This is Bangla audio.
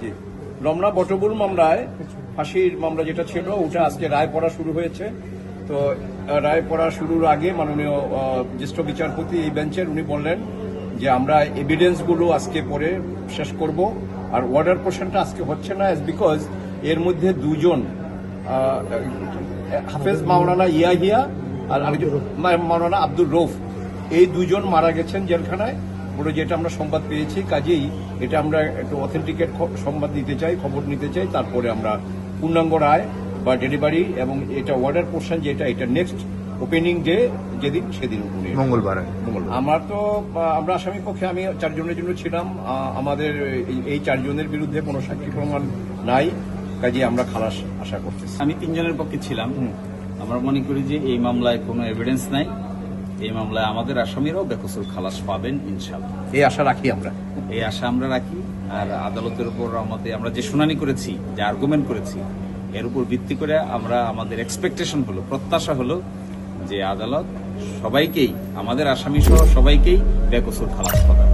জি, রমনা বটবুল মামলায় ফাঁসির মামলা যেটা ছিল ওটা আজকে রায় পড়া শুরু হয়েছে। তো রায় পড়া শুরুর আগে মাননীয় জ্যেষ্ঠ বিচারপতি এই বেঞ্চের উনি বললেন যে আমরা এভিডেন্সগুলো আজকে পড়ে শেষ করব, আর ওয়ার্ডার পোর্শনটা আজকে হচ্ছে না বিকজ এর মধ্যে দুজন হাফেজ মাওলানা ইয়াহিয়া আর আরেকজন মাওলানা আব্দুর রৌফ, এই দুজন মারা গেছেন জেলখানায় বলে যেটা আমরা সংবাদ পেয়েছি। কাজেই এটা আমরা একটু অথেন্টিকেট সংবাদ নিতে চাই, খবর নিতে চাই, তারপরে আমরা পূর্ণাঙ্গ রায় বা ডেলিভারি এবং এটা ওয়ার্ডার পোর্শন যেটা এটা নেক্সট ওপেনিং ডে যেদিন সেদিন মঙ্গলবার। আমার তো আমরা আসামি পক্ষে আমি 4 জনের জন্য ছিলাম। আমাদের এই 4 জনের বিরুদ্ধে কোনো সাক্ষী প্রমাণ নাই, কাজে আমরা খালাস আশা করতেছি। আমি 3 জনের পক্ষে ছিলাম। আমরা মনে করি যে এই মামলায় কোনো এভিডেন্স নাই, এই মামলায় আমাদের আসামিরাও বেকসুর খালাস পাবেন ইনশাআল্লাহ, এই আশা রাখি আমরা। এই আশা আমরা রাখি। আর আদালতের উপর আমরা যে শুনানি করেছি, যে আর্গুমেন্ট করেছি, এর উপর ভিত্তি করে আমরা আমাদের এক্সপেকটেশন হলো, প্রত্যাশা হলো যে আদালত সবাইকেই, আমাদের আসামি সহ সবাইকেই বেকসুর খালাস পাবেন।